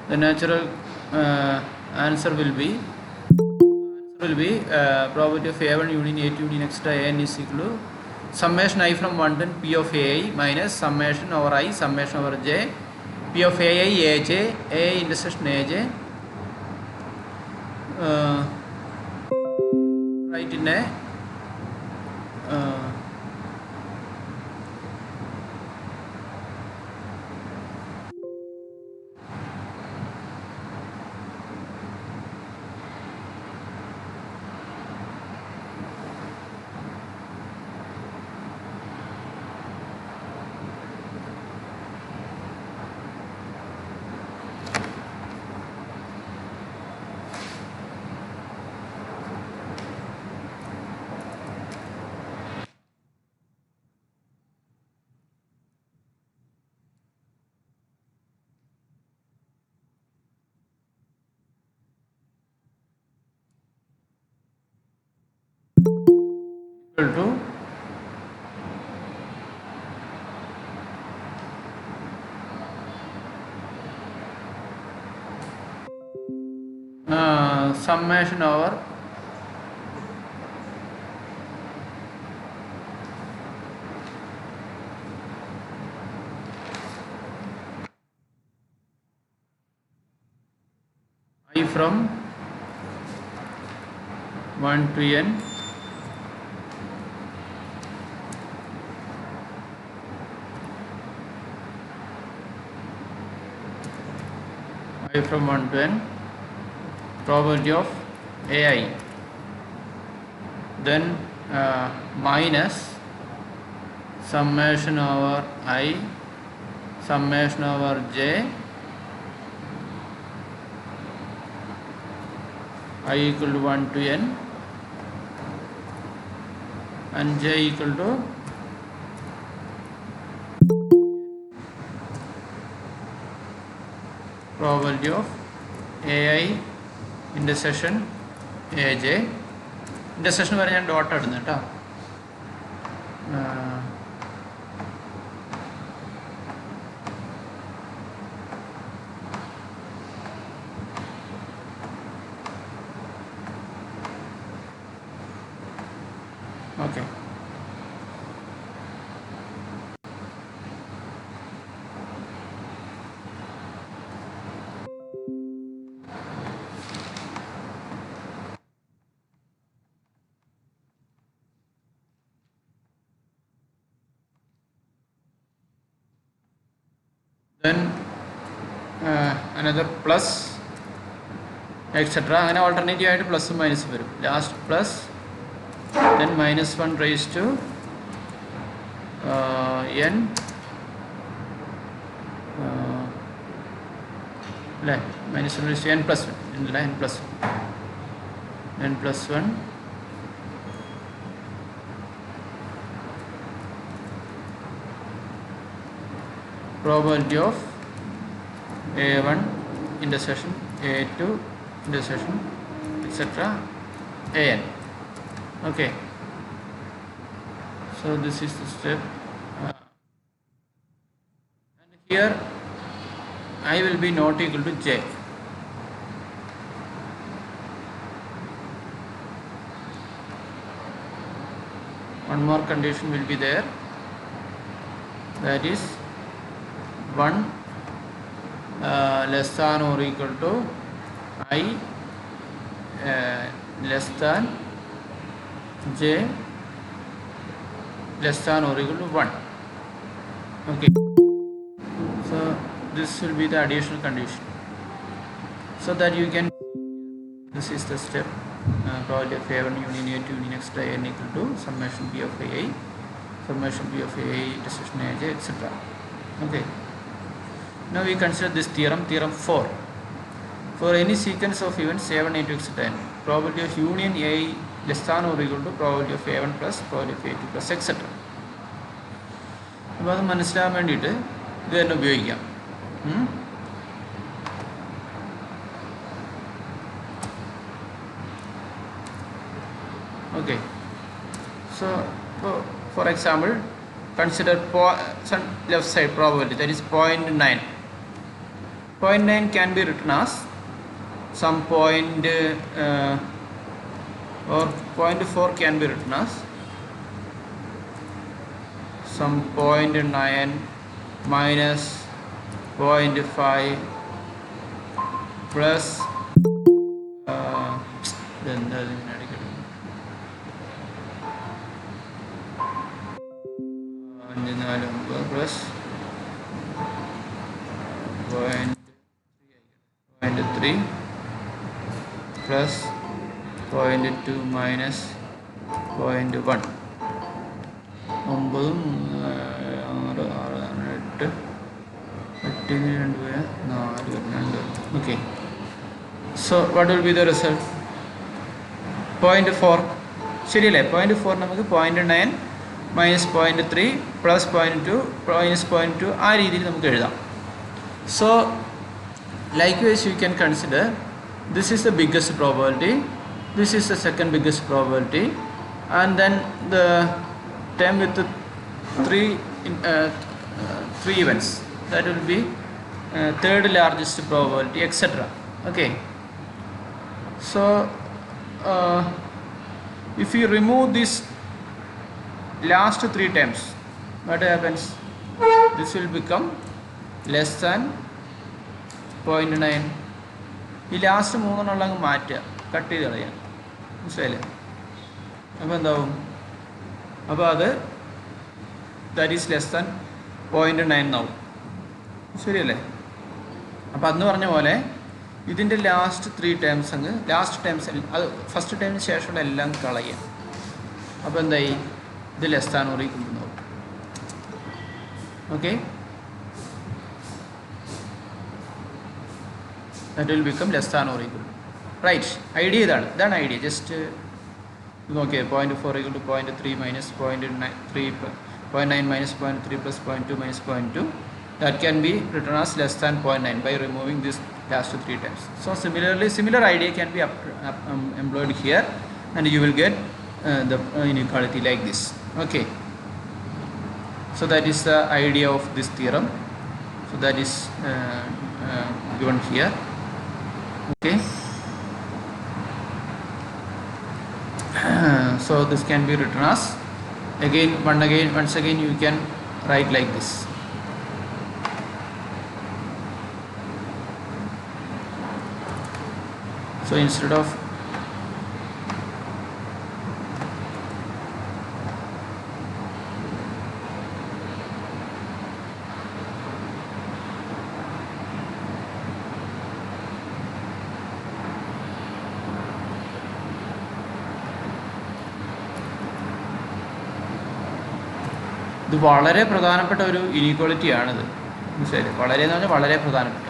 the natural answer will be probability of A1 union A2 union extra an is equal to summation I from 1 to P of AI minus summation over I summation over J P of AI AJ A intersection AJ write in a equal to summation over I from 1 to n I from 1 to n probability of AI, then minus summation over I summation over J I equal to 1 to n and J equal to probability of AI intersection AJ intersection വരെ ഞാൻ dot ഇടുന്നു കേട്ടോ. Okay, then another plus etc. അങ്ങനെ alternative ആയിട്ട് പ്ലസും മൈനസും വരും. Last plus then minus 1 raised to n minus 1 raised to n plus 1 n plus 1 n plus 1 probability of A1 intersection A2 intersection etc. an. Okay, so this is the step and here I will be not equal to J. One more condition will be there, that is 1 less than or equal to I less than J less than or equal to 1. Okay, so this will be the additional condition, so that you can, this is the step probability of A1 union A2 union extra n equal to summation P of AI summation P of AI intersection AJ etc. Okay, now we consider this theorem, theorem 4. For any sequence of events A1 A2 etc. n, probability of union A less than or equal to probability of A1 plus probability of A2 plus etc. അപ്പോൾ അത് മനസ്സിലാകാൻ വേണ്ടിയിട്ട് ഇത് തന്നെ ഉപയോഗിക്കാം. Okay, so for example, consider left side probability, that is 0.9. 0.9 can be written as some point or 0.4 can be written as some 0.9 minus 0.5 plus plus 0.3 plus 0.2 minus 0.1 okay. So what will be the result? 0.4 ശരിയല്ലേ? 0.4 നമുക്ക് 0.9 minus 0.3 plus 0.2 minus 0.2 ആ രീതിയിൽ നമുക്ക് എഴുതാം. So likewise you can consider this is the biggest probability, this is the second biggest probability, and then the term with the three events, that will be third largest probability, etc. Okay. So if you remove this last three terms, what happens? This will become less than 0.9. ഈ last മൂന്നെണ്ണം അങ്ങ് മാറ്റുക, cut ചെയ്ത് കളയാം, മനസ്സിലായില്ലേ? അപ്പോൾ എന്താവും? അപ്പോൾ അത് ദാറ്റ് ഈസ് ലെസ് ദാൻ 0.9 എന്നാവും, ശരിയല്ലേ? അപ്പോൾ അന്ന് പറഞ്ഞ പോലെ ഇതിൻ്റെ ലാസ്റ്റ് ത്രീ ടേംസ് അങ്ങ് ലാസ്റ്റ് ടേംസ് അത് ഫസ്റ്റ് ടേമിന് ശേഷമുള്ള എല്ലാം കളയാം. അപ്പോൾ എന്തായി? ഇത് less than or equal to എന്നാവും. Okay, that will become less than or equal to. Right, idea ഇതാണ് ഐഡിയ. ജസ്റ്റ് നോക്കിയേ, 0.4 equal to 0.3 minus 0.9 minus 0.3 plus 0.2 minus 0.2. That can be written as less than 0.9 by removing this last three times. So similarly, similar idea can be employed here, and you will get the inequality like this. Okay, so that is the idea of this theorem. So that is given here. Okay, so this can be written as once again you can write like this. So instead of ഇത് വളരെ പ്രധാനപ്പെട്ട ഒരു ഇനീക്വാളിറ്റിയാണിത്, മനസ്സിലായില്ലേ? വളരെ എന്ന് പറഞ്ഞാൽ വളരെ പ്രധാനപ്പെട്ട,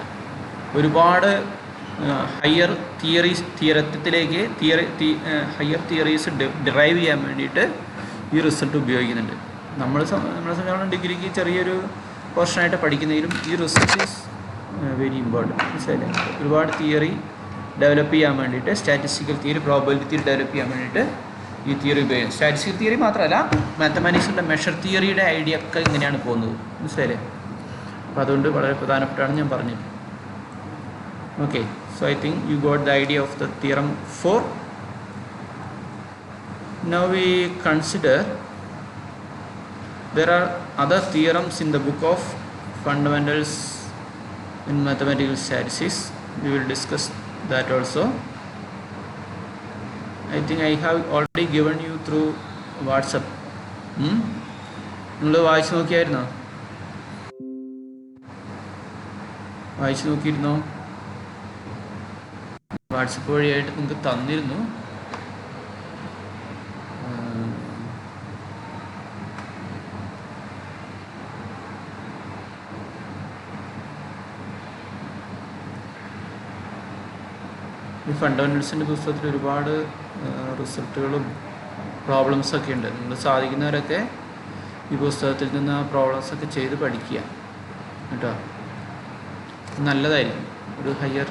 ഒരുപാട് ഹയർ തിയറീസ് ഡിറൈവ് ചെയ്യാൻ വേണ്ടിയിട്ട് ഈ റിസൾട്ട് ഉപയോഗിക്കുന്നുണ്ട്. നമ്മളെ സംബന്ധിച്ചിടത്തോളം ഡിഗ്രിക്ക് ചെറിയൊരു പോർഷനായിട്ട് പഠിക്കുന്നതിലും ഈ റിസൾട്ട് ഈസ് വെരി ഇമ്പോർട്ടൻറ്റ്, മനസ്സിലായില്ലേ? ഒരുപാട് തിയറി ഡെവലപ്പ് ചെയ്യാൻ വേണ്ടിയിട്ട്, statistical theory, probability theory develop ചെയ്യാൻ വേണ്ടിയിട്ട് ഈ തിയറി ഉപയോഗിക്കും. സ്റ്റാറ്റിസ്റ്റിക്കൽ തിയറി മാത്രമല്ല, മാത്തമാറ്റിക്സിൻ്റെ മെഷർ തിയറിയുടെ ഐഡിയ ഒക്കെ ഇങ്ങനെയാണ് പോകുന്നത്, മനസ്സിലായില്ലേ? അപ്പോൾ അതുകൊണ്ട് വളരെ പ്രധാനപ്പെട്ടാണ് ഞാൻ പറഞ്ഞത്. Okay, so I think you got the idea of the theorem 4. Now we consider there are other theorems in the book of fundamentals in mathematical statistics. We will discuss that also. I think I have already given you through WhatsApp. നിങ്ങൾ വായിച്ചു നോക്കിയായിരുന്നോ? വായിച്ചു നോക്കിയിരുന്നോ? WhatsApp വഴിയായിട്ട് നിങ്ങൾക്ക് തന്നിരുന്നു. ഈ ഫണ്ടമെൻ്റൽസിൻ്റെ പുസ്തകത്തിൽ ഒരുപാട് റിസൾട്ടുകളും പ്രോബ്ലംസൊക്കെ ഉണ്ട്. നിങ്ങൾ സാധിക്കുന്നവരൊക്കെ ഈ പുസ്തകത്തിൽ നിന്ന് ആ പ്രോബ്ലംസൊക്കെ ചെയ്ത് പഠിക്കുക കേട്ടോ, നല്ലതായിരിക്കും. ഒരു ഹയർ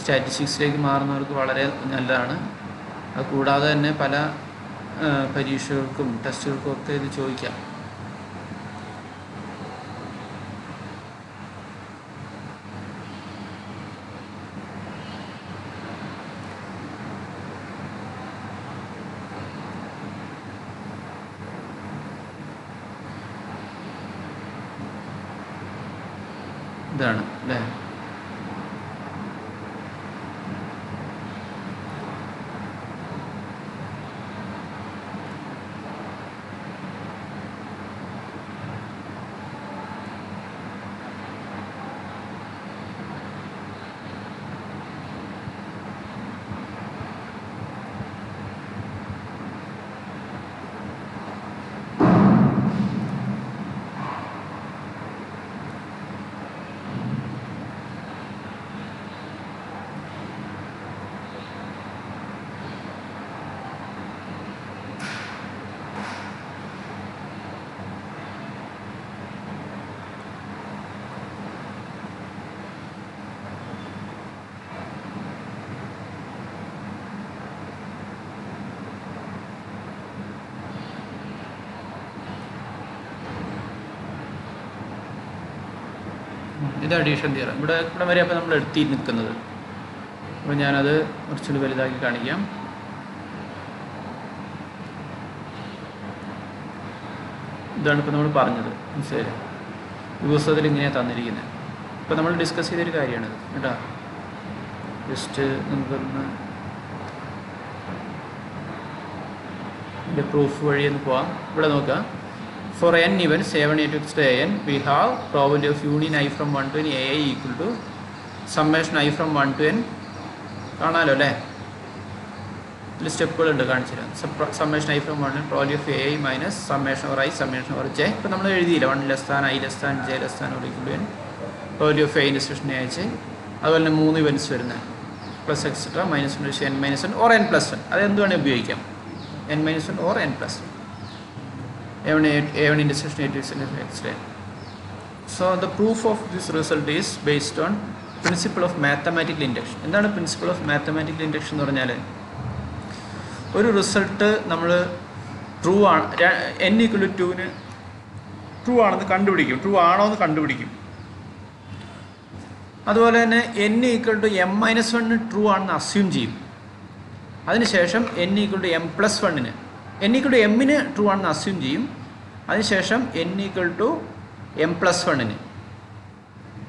സ്റ്റാറ്റിസ്റ്റിക്സിലേക്ക് മാറുന്നവർക്ക് വളരെ നല്ലതാണ്. അത് കൂടാതെ തന്നെ പല പരീക്ഷകൾക്കും ടെസ്റ്റുകൾക്കും ഒക്കെ ഇത് ചോദിക്കാം. ഇതാണ് അല്ലേ? ഇത് അഡീഷൻ തിയറം. ഇവിടെ വരെ അപ്പോൾ നമ്മൾ എടുത്തി നിൽക്കുന്നത്. അപ്പോൾ ഞാനത് കുറച്ചുകൂടി വലുതാക്കി കാണിക്കാം. ഇതാണ് ഇപ്പോൾ നമ്മൾ പറഞ്ഞത്, മനസ്സിലായില്ലേ? ഈ പുസ്തകത്തിൽ ഇങ്ങനെയാണ് തന്നിരിക്കുന്നത്. ഇപ്പോൾ നമ്മൾ ഡിസ്കസ് ചെയ്തൊരു കാര്യമാണിത് കേട്ടോ. ജസ്റ്റ് നമുക്കൊന്ന് ഇതിൻ്റെ പ്രൂഫ് വഴി ഒന്ന് പോവാം. ഇവിടെ നോക്കാം. For n events a1 a2 to an, we have probability of union I from 1 to n ai equal to summation I from 1 to n. കാണാമല്ലോ അല്ലേ? ഇതിൽ സ്റ്റെപ്പുകളുണ്ട്, കാണിച്ചു തരാം. Summation i from 1 probability of A minus summation over i summation over j. ഇപ്പോൾ നമ്മൾ എഴുതിയില്ല 1 less than i less than j less than or equal to n. Probability of A intersection അയച്ച് അതുപോലെ തന്നെ 3 ഇവൻറ്റ്സ് വരുന്നത് plus etcetera -1 n -1 or n + 1. അത് എന്ത് വേണമെങ്കിൽ ഉപയോഗിക്കാം. n -1 or n + 1. A1 intersection A2 x-ray. So the proof of this result is based on principle of mathematical induction. എന്താണ് principle of mathematical induction എന്ന് പറഞ്ഞാൽ, ഒരു റിസൾട്ട് നമ്മൾ ട്രൂ ആണ് n = 2 ട്രൂ ആണെന്ന് കണ്ടുപിടിക്കും, ട്രൂ ആണോ എന്ന് കണ്ടുപിടിക്കും. അതുപോലെ തന്നെ n = m-1 ട്രൂ ആണെന്ന് അസ്യൂം ചെയ്യും. അതിനുശേഷം n = m+1 n = m true ആണെന്ന് അസ്യൂം ചെയ്യും. അതിനുശേഷം n = m+1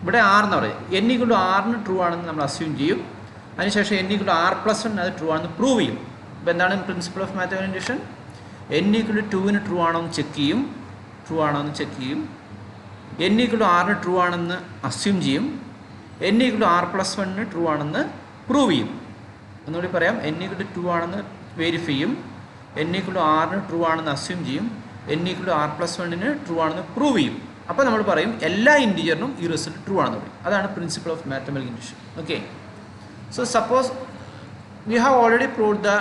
ഇവിടെ r എന്ന് പറയും. n = r ട്രൂ ആണെന്ന് നമ്മൾ അസ്യൂം ചെയ്യും. അതിനുശേഷം n = r+1 അത് ട്രൂ ആണെന്ന് പ്രൂവ് ചെയ്യും. ഇപ്പോൾ എന്താണ് principle of mathematical induction? n = 2 true ആണോ എന്ന് ചെക്ക് ചെയ്യും, ട്രൂ ആണോ എന്ന് ചെക്ക് ചെയ്യും. n = r ട്രൂ ആണെന്ന് അസ്യൂം ചെയ്യും. n = r+1 ട്രൂ ആണെന്ന് പ്രൂവ് ചെയ്യും. ഒന്നുകൂടി പറയാം. n = 2 ആണെന്ന് വെരിഫൈ ചെയ്യും. n = r ട്രൂ ആണെന്ന് അസ്യൂം ചെയ്യും. n = r+1 ട്രൂ ആണെന്ന് പ്രൂവ് ചെയ്യും. അപ്പോൾ നമ്മൾ പറയും എല്ലാ ഇൻറ്റിജറിനും ഈ റിസൾട്ട് ട്രൂ ആണെന്ന് പറയും. അതാണ് principle of mathematical induction. Okay, so suppose we have already proved the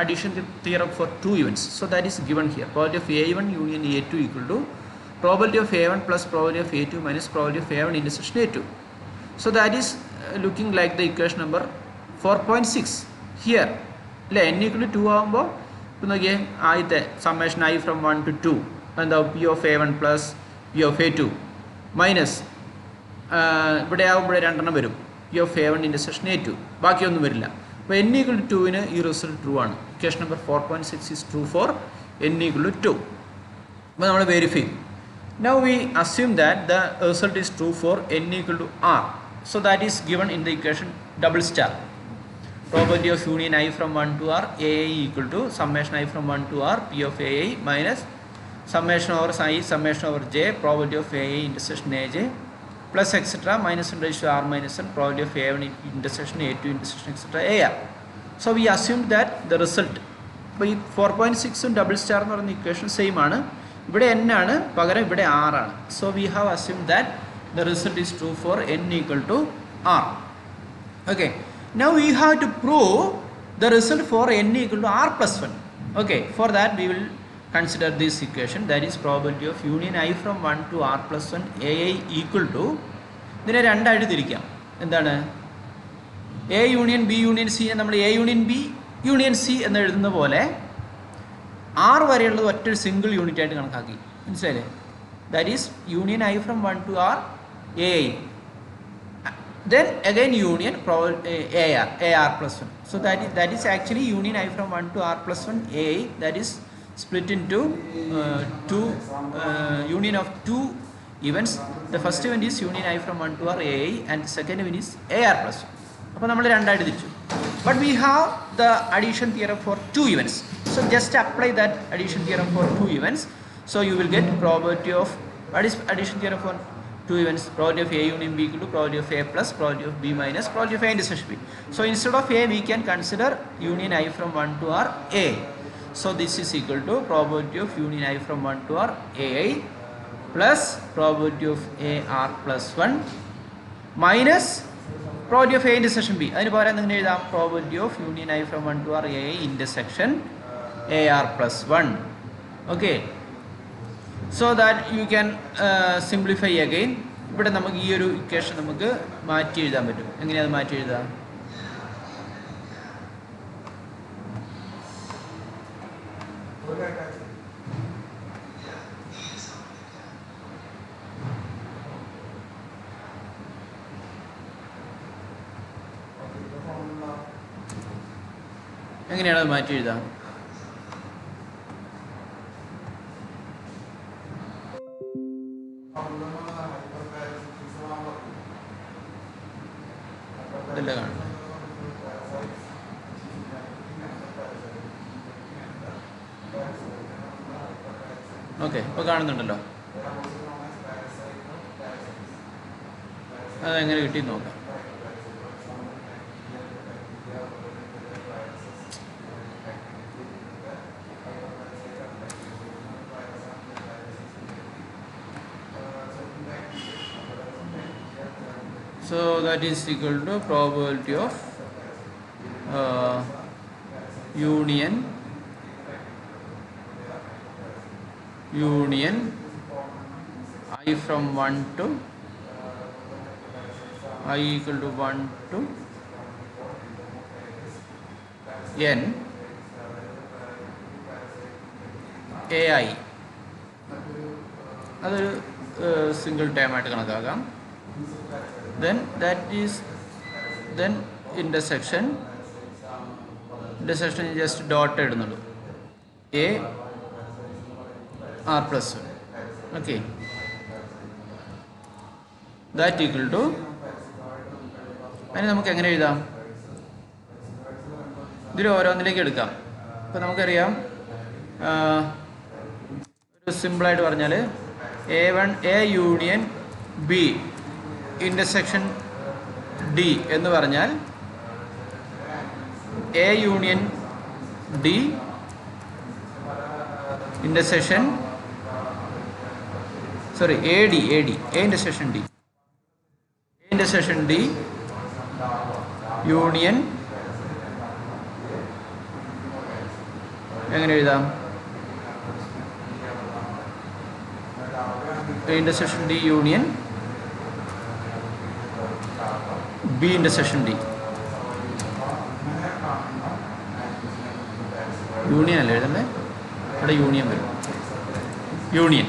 addition theorem for 2 events. So that is given here. Probability of a1 union a2 equal to probability of a1 plus probability of a2 minus probability of a1 intersection a2. So that is looking like the equation number 4.6 here. അല്ലേ? n = 2 ആകുമ്പോൾ ഇപ്പോൾ നോക്കിയേ, ആദ്യത്തെ summation i from 1 to 2 എന്താ P of A 1 plus P of A 2 minus ഇവിടെ ആകുമ്പോഴേ രണ്ടെണ്ണം വരും, P of A 1 intersection A 2, ബാക്കിയൊന്നും വരില്ല. അപ്പോൾ n = 2 ഈ റിസൾട്ട് ട്രൂ ആണ്. Equation number 4.6 is true for n = 2. അപ്പോൾ നമ്മൾ verify. Now we assume that the result is true for n = r. So that is given in the equation double star. Probability of union I from 1 to r ai equal to summation I from 1 to r p of ai minus summation over I summation over j probability of ai intersection aj plus etc -1 raised to r minus 1 probability of a1 intersection a2 intersection etc ar. So we assumed that the result, ഇപ്പോൾ ഈ 4.6 double star എന്ന് പറയുന്ന equation same ആണ്. ഇവിടെ n ആണ്, പകരം ഇവിടെ r ആണ്. So we have assumed that the result is true for n = r. Okay, now we have to prove the result for n = r+1. Okay, for that we will consider this equation, that is probability of union I from 1 to r+1 ai equal to, ഇതിനെ രണ്ടായിട്ട് തിരിക്കാം. എന്താണ്? A union B union C നമ്മൾ A union B union C എന്ന് എഴുതുന്ന പോലെ R വരെയുള്ളത് ഒറ്റൊരു single unit ആയിട്ട് കണക്കാക്കി. മനസ്സിലായില്ലേ? That is union i from 1 to r A I, then again union AR+1. So that is actually union I from 1 to r+1 AI, that is split into union of 2 events. The first event is union I from 1 to R AI, and the second event is AR plus 1. അപ്പോൾ നമ്മൾ രണ്ടായിട്ട് തിരിച്ചു. But we have the addition theorem for 2 events. So just apply that addition theorem for 2 events. So you will get probability of, what is addition theorem for 2 events? Probability of A union B equal to probability of A plus probability of B minus probability of A intersection B. So instead of A, we can consider union I from 1 to R A. So this is equal to probability of union I from 1 to R AI plus probability of AR plus 1 minus probability of A intersection B. അതിന് പകരം നിങ്ങൾ എഴുതാം probability of union I from 1 to R AI intersection AR plus 1. Okay. So that you can simplify again. ഇവിടെ നമുക്ക് ഈ ഒരു equation നമുക്ക് മാറ്റി എഴുതാൻ പറ്റും. എങ്ങനെയാണ് മാറ്റി എഴുതാം? എങ്ങനെയാണ് അത് മാറ്റി എഴുതാം? ഇതല്ല കാണും. ഓക്കെ, ഇപ്പോൾ കാണുന്നുണ്ടല്ലോ. അതെങ്ങനെ കിട്ടി നോക്കാം. So that is equal to probability of union I from 1 to I equal to 1 to n AI. അതൊരു സിംഗിൾ ടൈം ആയിട്ട് കണക്കാക്കാം. Then that is then intersection just dot ഇടുന്നുള്ളൂ A R plus 1. Okay, that equal to, അതിന് നമുക്ക് എങ്ങനെ എഴുതാം? ഇതിൽ ഓരോന്നിലേക്ക് എടുക്കാം. അപ്പോൾ നമുക്കറിയാം, ഒരു സിമ്പിളായിട്ട് പറഞ്ഞാൽ A union B intersection D എന്ന് പറഞ്ഞാൽ A union D intersection AD A intersection D union എങ്ങനെ എഴുതാം? A intersection D union B intersection D. Union അല്ലേ എഴുതണ്ടേ? ഇവിടെ യൂണിയൻ വരും. Union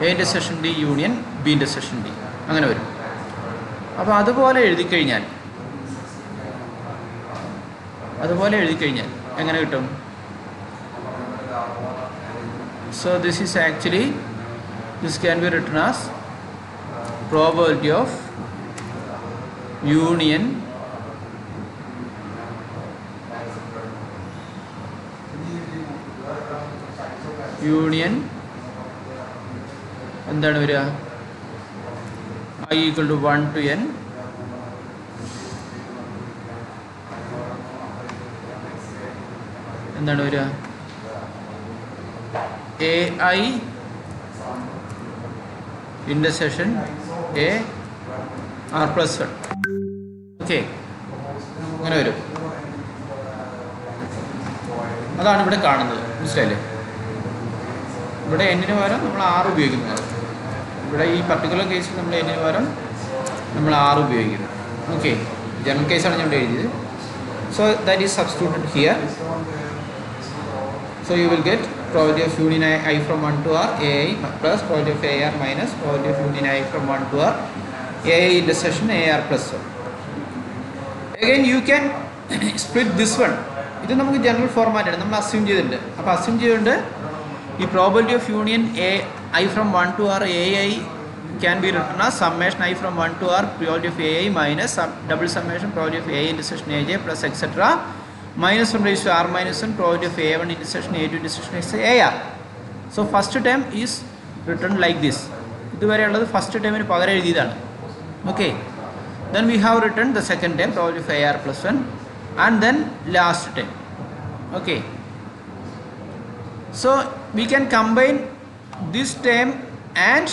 A intersection D union B intersection D അങ്ങനെ വരും. അപ്പോൾ അതുപോലെ എഴുതി കഴിഞ്ഞാൽ എങ്ങനെ കിട്ടും? So this is actually, this can be written as probability of union എന്താണ് വരിക? I equal to 1 to n എന്താണ് വരിക? AI intersection A R plus 1. Okay, അങ്ങനെ വരും. അതാണ് ഇവിടെ കാണുന്നത്. മനസ്സിലായില്ലേ? ഇവിടെ എന്നിന് പകരം നമ്മൾ R ഉപയോഗിക്കുന്നത്. ഇവിടെ ഈ പർട്ടിക്കുലർ കേസിൽ നമ്മൾ എന്നിന് പകരം നമ്മൾ R ഉപയോഗിക്കുന്നത്. ഓക്കെ, ജനറൽ കേസാണ് ഞാൻ ഇവിടെ എഴുതിയത്. So that is substituted here. So you will get probability of union I from 1 to R AI plus probability of AR minus probability of union I from 1 to R AI intersection AR plus 1. Again you can split this one. ഇത് നമുക്ക് general ഫോർമാറ്റാണ്, നമ്മൾ assume ചെയ്തിട്ടുണ്ട്. അപ്പോൾ assume ചെയ്തുകൊണ്ട് ഈ probability of union I from 1 to R AI can be written as summation I from 1 to r probability of ai minus double summation probability of a intersection aj plus etc minus 1 raised to r minus 1 probability of a1 intersection a2 intersection ar. So first term is written like this. ഇതുവരെയുള്ളത് first ടേമിന് പകരം എഴുതിയതാണ്. Okay, then we have written the second term probability of ar plus 1 and then last term. Okay, so we can combine this term and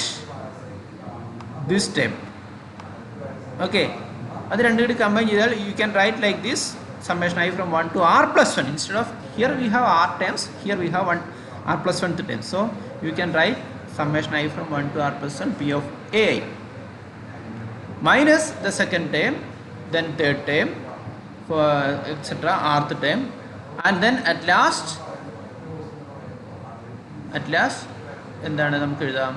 this term. Okay, അത് രണ്ടും കൂടി combine ചെയ്താൽ you can write like this summation I from 1 to r plus 1 instead of here we have r terms, here we have 1 r plus 1 term. So you can write summation I from 1 to r plus 1 p of ai minus the second term, then third term, for etc. rth term, and then at last എന്താണ് നമുക്ക് എഴുതാം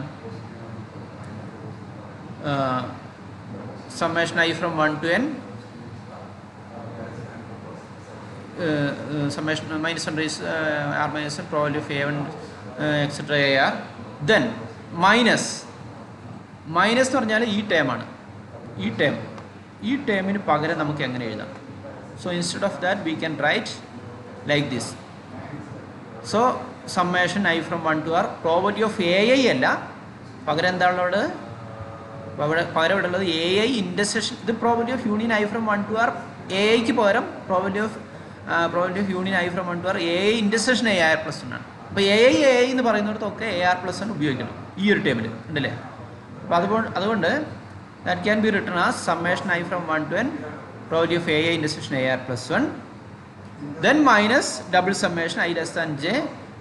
summation I from 1 to n summation minus 1 raised r minus 1 probability of a1 etc. ar, then minus എന്ന് പറഞ്ഞാൽ ഈ ടേമാണ്, ഈ ടേമിന് പകരം നമുക്ക് എങ്ങനെ എഴുതാം? So instead of that we can write like this. So summation i from 1 to r probability of A i അല്ല, പകരം എന്താണുള്ളത്? പകരം ഇവിടെ ഉള്ളത് എ ഐ ഇൻ്റർസെക്ഷൻ. ഇത് probability of union i from 1 to r A ഐക്ക് പകരം probability of union i from 1 to r A i intersection A r plus 1 ആണ്. അപ്പോൾ എ ഐ എന്ന് പറയുന്നിടത്തൊക്കെ എ ആർ പ്ലസ് 1 ഉപയോഗിക്കണം ഈ ഒരു ടേമിൽ ഉണ്ടല്ലേ. അപ്പോൾ അതുകൊണ്ട് that can be written as summation I from 1 to n probability of ai intersection ar plus 1, then minus double summation I less than j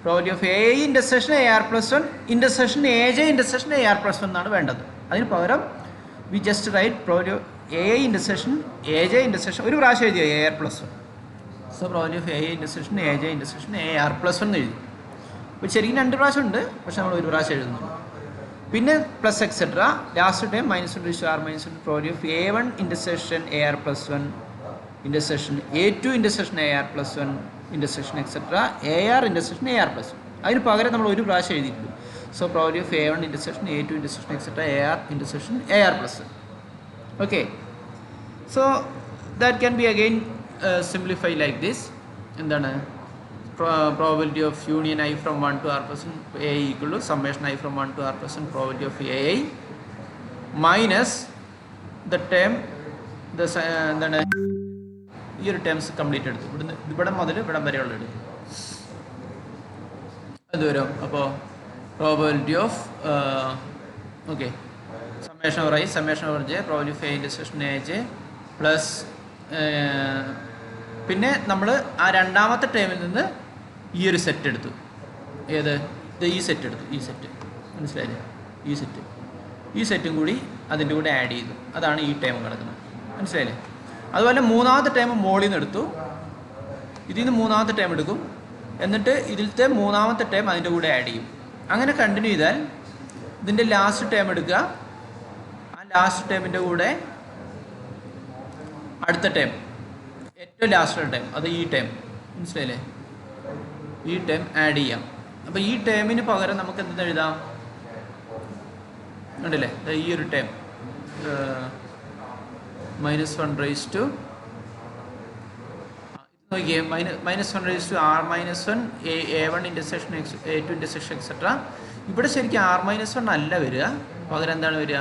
probability of ai intersection ar plus 1 intersection aj intersection ar plus 1 എന്നാണ് വേണ്ടത്. അതിന് പകരം we just write probability of ai intersection aj intersection ഒരു പ്രാവശ്യം എഴുതിയോ ar plus 1. so probability of ai intersection aj intersection ar plus 1 എഴുതി. അപ്പോൾ ശരിക്കും രണ്ട് പ്രാവശ്യം ഉണ്ട്, പക്ഷെ നമ്മൾ ഒരു പ്രാവശ്യം എഴുതുന്നു. പിന്നെ plus etcetera last time minus 1 raised to r minus 1 probability of a1 intersection ar plus 1 intersection a2 intersection ar plus 1 intersection et cetera ar intersection ar plus 1. അതിന് പകരം നമ്മൾ ഒരു പ്രാവശ്യം എഴുതിയിട്ടുള്ളൂ. So probability of a1 intersection a2 intersection et cetera ar intersection ar plus 1. Okay, so that can be again simplify like this. എന്താണ് probability of union I from 1 to r plus 1 a equal to summation I from 1 to r plus 1 probability of ai minus the term എന്താണ് ഈ ഒരു terms complete എടുത്തു. ഇവിടെ മുതൽ ഇവിടെ വരെയുള്ള എടുത്തു. അത് വരും. അപ്പോൾ probability of okay summation over i summation over J probability of A intersection A J plus പിന്നെ നമ്മൾ ആ രണ്ടാമത്തെ ടേമിൽ നിന്ന് ഈ ഒരു സെറ്റ് എടുത്തു. ഏത്? ഇത് ഈ സെറ്റ് എടുത്തു. ഈ സെറ്റ് മനസ്സിലായില്ലേ? ഈ സെറ്റും കൂടി അതിൻ്റെ കൂടെ ആഡ് ചെയ്തു. അതാണ് ഈ ടേം കിടക്കുന്നത്. മനസ്സിലായില്ലേ? അതുപോലെ മൂന്നാമത്തെ ടേം മോളിൽ നിന്ന് എടുത്തു. ഇതിൽ നിന്ന് മൂന്നാമത്തെ ടേം എടുക്കും, എന്നിട്ട് ഇതിലത്തെ മൂന്നാമത്തെ ടേം അതിൻ്റെ കൂടെ ആഡ് ചെയ്യും. അങ്ങനെ കണ്ടിന്യൂ ചെയ്താൽ ഇതിൻ്റെ ലാസ്റ്റ് ടേം എടുക്കുക, ആ ലാസ്റ്റ് ടേമിൻ്റെ കൂടെ അടുത്ത ടേം ഏറ്റവും ലാസ്റ്റ് ടൈം അത് ഈ ടൈം മനസ്സിലായില്ലേ? ഈ ടൈം ആഡ് ചെയ്യാം. അപ്പോൾ ഈ ടൈമിന് പകരം നമുക്ക് എന്തെന്ന് എഴുതാം? ഉണ്ടല്ലേ, ഈ ഒരു ടൈം മൈനസ് 1 raised to നോക്കിയേ minus 1 raised to r minus 1 a1 intersection a2 intersection etcetera. ഇവിടെ ശരിക്കും r minus 1 അല്ല വരിക, പകരം എന്താണ് വരിക?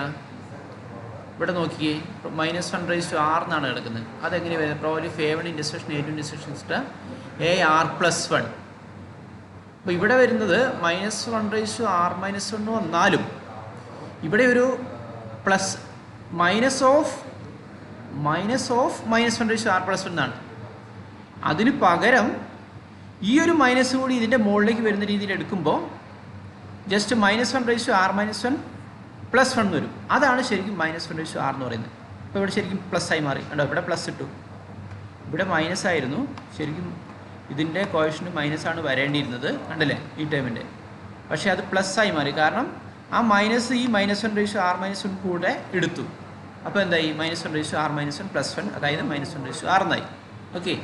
ഇവിടെ നോക്കിയേ മൈനസ് 1 raised to r എന്നാണ് കിടക്കുന്നത്. അതെങ്ങനെ വരുന്നത്? Probability of a1 intersection a2 intersection et cetera ar plus 1. അപ്പോൾ ഇവിടെ വരുന്നത് minus 1 raised to r minus 1 വന്നാലും ഇവിടെ ഒരു plus minus of minus 1 raised to r plus 1 എന്നാണ്. അതിന് പകരം ഈ ഒരു മൈനസ് കൂടി ഇതിൻ്റെ മുകളിലേക്ക് വരുന്ന രീതിയിൽ എടുക്കുമ്പോൾ just minus 1 raised to r minus 1 plus 1 വരും. അതാണ് ശരിക്കും മൈനസ് 1 raised to r എന്ന് പറയുന്നത്. അപ്പോൾ ഇവിടെ ശരിക്കും പ്ലസ് ആയി മാറി. കണ്ടോ, ഇവിടെ പ്ലസ് ഇട്ടു, ഇവിടെ മൈനസ് ആയിരുന്നു. ശരിക്കും ഇതിൻ്റെ കോഷ്യൻ്റ് മൈനസ് ആണ് വരേണ്ടിയിരുന്നത്, കണ്ടല്ലേ ഈ ടേമിൻ്റെ. പക്ഷേ അത് പ്ലസ് ആയി മാറി, കാരണം ആ മൈനസ് ഈ minus 1 raised to r minus 1 കൂടെ എടുത്തു. അപ്പോൾ എന്തായി? Minus 1 raised to r minus 1 plus 1, അതായത് മൈനസ് 1 raised to r എന്നായി. Okay,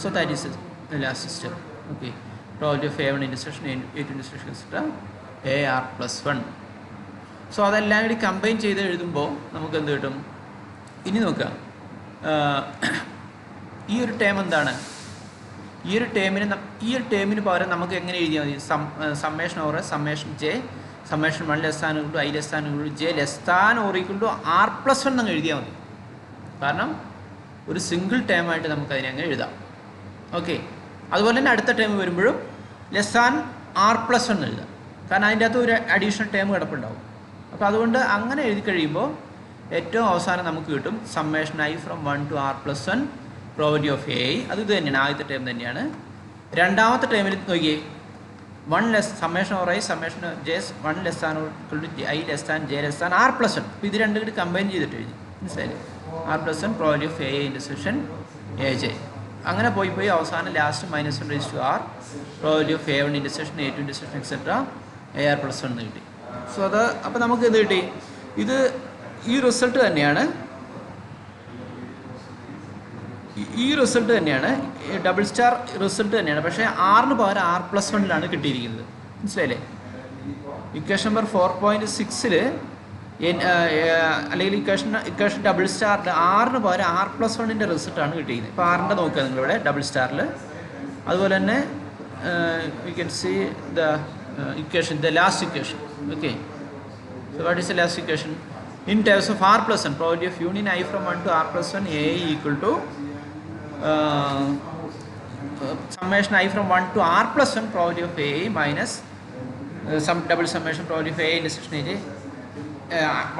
so that is the last step. Okay, probability of a1 intersection a2 intersection etc ar plus 1. So അതെല്ലാം കൂടി combine ചെയ്ത് എഴുതുമ്പോൾ നമുക്ക് എന്ത് കിട്ടും? ഇനി നോക്കുക, ഈ ഒരു ടേം എന്താണ്? ഈ ഒരു ടേമിന് പകരം നമുക്ക് എങ്ങനെ എഴുതിയാൽ മതി? Summation over summation j summation 1 less than equal to i less than equal to j less than or equal to R+1 എന്നങ്ങ് എഴുതിയാൽ മതി. കാരണം ഒരു സിംഗിൾ ടേമായിട്ട് നമുക്കതിനെ അങ്ങ് എഴുതാം. ഓക്കെ, അതുപോലെ തന്നെ അടുത്ത ടേം വരുമ്പോഴും ലെസ് താൻ R+1 എഴുതാം. കാരണം അതിൻ്റെ അകത്ത് ഒരു അഡീഷണൽ ടേം കിടപ്പുണ്ടാവും. അപ്പോൾ അതുകൊണ്ട് അങ്ങനെ എഴുതി കഴിയുമ്പോൾ ഏറ്റവും അവസാനം നമുക്ക് കിട്ടും summation i from 1 to R+1 probability of A. അത് ഇത് തന്നെയാണ്, ആദ്യത്തെ ടേം തന്നെയാണ്. രണ്ടാമത്തെ ടേമിൽ നോക്കിയേ, 1 less summation or i summation j 1 less than equal to i less than j less than R+1. അപ്പോൾ ഇത് രണ്ടും കൂടി കമ്പൈൻ ചെയ്തിട്ട് എഴുതി, മനസ്സിലായില്ലേ? R+1 probability of A intersection A j. അങ്ങനെ പോയി അവസാനം last -1 raise to r probability of A1 intersection A2 intersection etcetera AR+1 എന്ന് കിട്ടി. സോ അത് അപ്പോൾ നമുക്ക് എന്ത് കിട്ടി? ഇത് ഈ റിസൾട്ട് തന്നെയാണ്, ഡബിൾ സ്റ്റാർ റിസൾട്ട് തന്നെയാണ്. പക്ഷേ ആറിന് പകരം R+1 കിട്ടിയിരിക്കുന്നത്, മനസ്സിലായില്ലേ? ഇക്വേഷൻ നമ്പർ 4.6 അല്ലെങ്കിൽ ഇക്വേഷൻ ഡബിൾ സ്റ്റാറിൽ ആറിന് പകരം R+1 റിസൾട്ടാണ് കിട്ടിയിരിക്കുന്നത്. ഇപ്പോൾ ആറിൻ്റെ നോക്കുക നിങ്ങളിവിടെ ഡബിൾ സ്റ്റാറിൽ. അതുപോലെ തന്നെ you can see the equation, the last equation. Okay, so what is the last equation? In terms of R+1 probability of union I from 1 to R+1 A equal to summation I from 1 to R+1 probability of A minus some double summation probability of A intersection AJ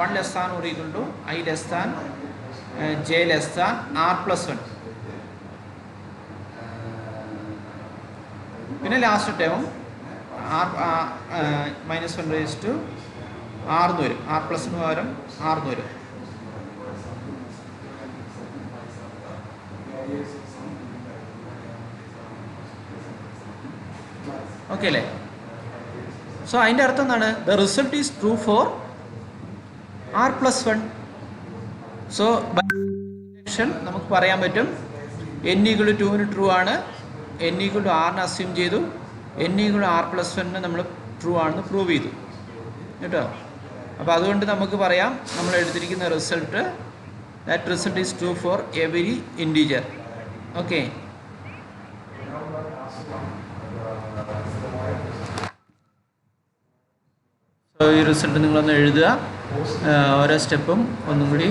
1 less than or equal to I less than J less than R+1. പിന്നെ last ടേമും -1 raise to R എന്ന് വരും. R+1 പകരം R എന്ന് വരും. Okay അല്ലേ? So അതിൻ്റെ അർത്ഥം എന്താണ്? The result is true four R+1. So നമുക്ക് പറയാൻ പറ്റും n = 2 ട്രൂ ആണ്, n = R അസ്യൂം ചെയ്തു, n = R+1 നമ്മൾ ട്രൂ ആണെന്ന് പ്രൂവ് ചെയ്തു കേട്ടോ. അപ്പോൾ അതുകൊണ്ട് നമുക്ക് പറയാം നമ്മൾ എടുത്തിരിക്കുന്ന result, that result is true for every integer. Okay, so ഈ റിസൾട്ട് നിങ്ങളൊന്ന് എഴുതുക, ഓരോ സ്റ്റെപ്പും ഒന്നും കൂടി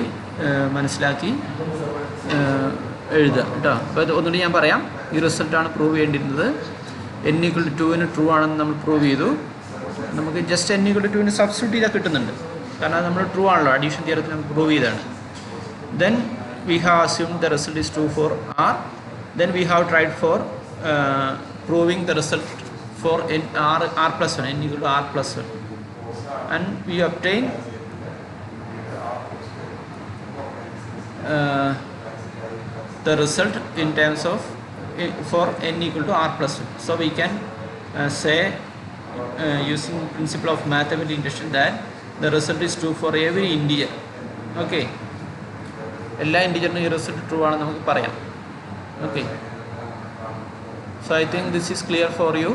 മനസ്സിലാക്കി എഴുതുക കേട്ടോ. അപ്പോൾ ഇത് ഒന്നുകൂടി ഞാൻ പറയാം. ഈ റിസൾട്ടാണ് പ്രൂവ് ചെയ്യേണ്ടിയിരുന്നത്. n = 2 ട്രൂ ആണെന്ന് നമ്മൾ പ്രൂവ് ചെയ്തു. നമുക്ക് ജസ്റ്റ് n = 2 സബ്സ്റ്റിറ്റ്യൂട്ട് ചെയ്താൽ കിട്ടുന്നുണ്ട്, കാരണം അത് നമ്മൾ ട്രൂ ആണല്ലോ, അഡീഷൻ തിയറത്തിൽ നമുക്ക് പ്രൂവ് ചെയ്താണ്. Then we have assumed the result is true for R. Then we have tried for proving the result for R+1 n = R+1 and we obtain the result in terms of for n = R+1. So we can say using principle of mathematical induction that the result is true for every integer. Okay, എല്ലാ ഇൻറ്റിജറിനും ഈ result true ആണെന്ന് നമുക്ക് പറയാം. Okay, so I think this is clear for you.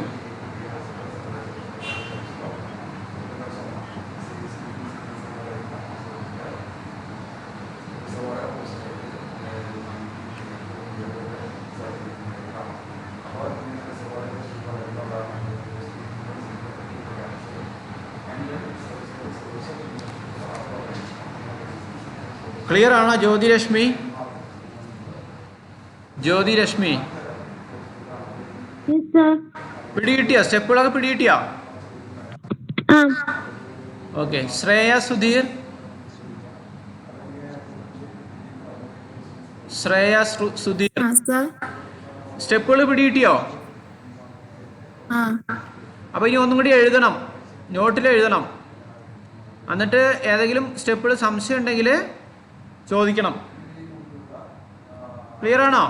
Clear ആണോ ജ്യോതിരശ്മി? പിടികിട്ടിയോ? സ്റ്റെപ്പുകളൊക്കെ പിടികിട്ടിയോ? Okay, Shreya Sudheer, സ്റ്റെപ്പുകൾ പിടികിട്ടിയോ? അപ്പോൾ ഇനി ഒന്നും കൂടി എഴുതണം, നോട്ടിൽ എഴുതണം. എന്നിട്ട് ഏതെങ്കിലും സ്റ്റെപ്പുകൾ സംശയം ഉണ്ടെങ്കിൽ ചോദിക്കണം. ക്ലിയർ ആണോ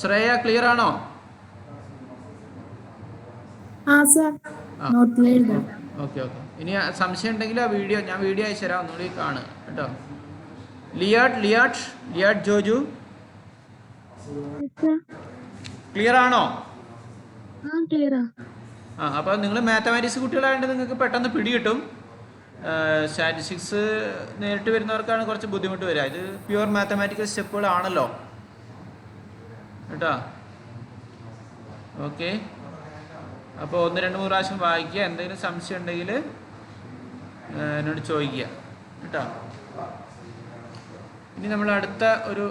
ശ്രേയ? ക്ലിയർ ആണോ? ഓക്കെ. ഇനി സംശയം ഉണ്ടെങ്കിൽ ആ ഞാൻ വീഡിയോ അയച്ചു തരാം, ഒന്നുകൂടി കാണുക കേട്ടോ. ലിയാട്ട് ജോജു, ക്ലിയർ ആണോ? അപ്പോൾ നിങ്ങൾ മാത്തമാറ്റിക്സ് കുട്ടികളായതുകൊണ്ട് നിങ്ങൾക്ക് പെട്ടെന്ന് പിടികിട്ടും. സ്റ്റാറ്റിസ്റ്റിക്സ് നേരിട്ട് വരുന്നവർക്കാണ് കുറച്ച് ബുദ്ധിമുട്ട് വരിക. ഇത് പ്യുവർ മാത്തമാറ്റിക്കൽ സ്റ്റെപ്പുകളാണല്ലോ കേട്ടോ. ഓക്കെ, അപ്പോൾ 1-2-3 പ്രാവശ്യം വായിക്കുക. എന്തെങ്കിലും സംശയം ഉണ്ടെങ്കിൽ എന്നോട് ചോദിക്കുക കേട്ടോ. ഇനി നമ്മൾ അടുത്ത ഒരു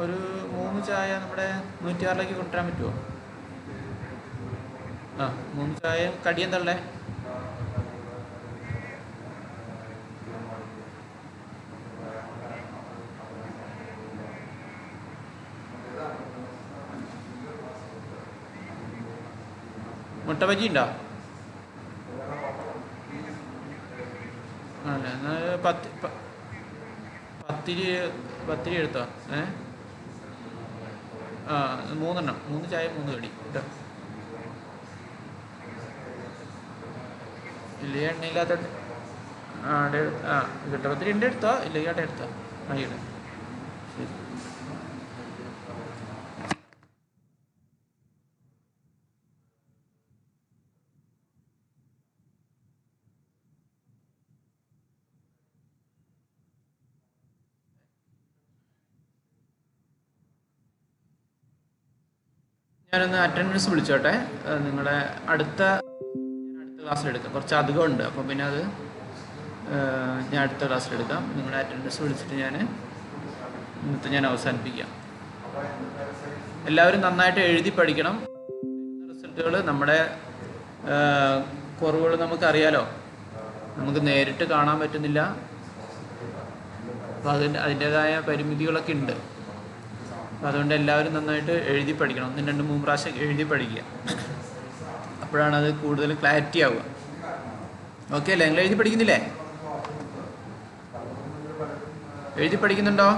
ഒരു 3 ചായ നമ്മുടെ 106 കൊണ്ടുവരാൻ പറ്റുമോ? 3 ചായ കടി എന്തല്ലേ? മുട്ട ബജി ഉണ്ടോ? ആണല്ലേ, എന്നാൽ പത്തിരി എടുത്തോ. 3 എണ്ണം, 3 ചായ 3 കടി കേട്ടോ. ഇല്ലേ എണ്ണയില്ലാത്ത കിട്ടോ. പത്തിരി ഉണ്ട് എടുത്തോ, ഇല്ലെങ്കിൽ അവിടെ എടുത്തോ. ആയിട്ടെ ശരി. ഞാനൊന്ന് അറ്റൻഡൻസ് വിളിച്ചോട്ടെ. നിങ്ങളുടെ അടുത്ത ക്ലാസ്സിലെടുക്കാം. കുറച്ച് അധികം ഉണ്ട്, അപ്പോൾ പിന്നെ അത് ഞാൻ അടുത്ത ക്ലാസ്സിലെടുക്കാം. നിങ്ങളുടെ അറ്റൻഡൻസ് വിളിച്ചിട്ട് ഇന്നത്തെ ഞാൻ അവസാനിപ്പിക്കാം. എല്ലാവരും നന്നായിട്ട് എഴുതി പഠിക്കണം. റിസൾട്ടുകൾ നമ്മുടെ കുറവുകൾ നമുക്കറിയാലോ, നമുക്ക് നേരിട്ട് കാണാൻ പറ്റുന്നില്ല. അപ്പോൾ അതിൻ്റേതായ പരിമിതികളൊക്കെ ഉണ്ട്. അപ്പോൾ അതുകൊണ്ട് എല്ലാവരും നന്നായിട്ട് എഴുതി പഠിക്കണം. 1-2-3 പ്രാവശ്യം എഴുതി പഠിക്കുക. അപ്പോഴാണ് അത് കൂടുതൽ ക്ലാരിറ്റി ആവുക. ഓക്കെ അല്ലേ? നിങ്ങൾ എഴുതി പഠിക്കുന്നില്ലേ? എഴുതി പഠിക്കുന്നുണ്ടോ?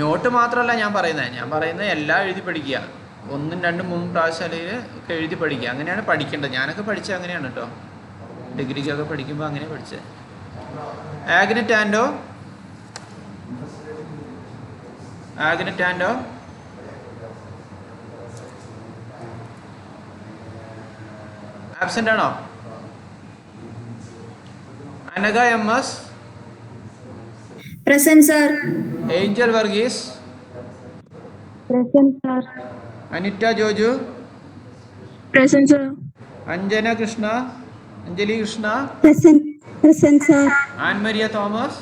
നോട്ട് മാത്രമല്ല ഞാൻ പറയുന്നത് എല്ലാം എഴുതി പഠിക്കുക. 1-2-3 പ്രാവശ്യം അല്ലെങ്കിൽ ഒക്കെ എഴുതി പഠിക്കുക. അങ്ങനെയാണ് പഠിക്കേണ്ടത്. ഞാനൊക്കെ പഠിച്ചത് അങ്ങനെയാണ് കേട്ടോ. ഡിഗ്രിക്കൊക്കെ പഠിക്കുമ്പോൾ അങ്ങനെ പഠിച്ചത്. ആഗ്നറ്റ് ആൻഡോ ആബ്സെന്റ് ആണോ? Anagha MS present sir. Angel Varghese Present sir. Anita Joju Present sir. Anjali Krishna Present sir. An Maria Thomas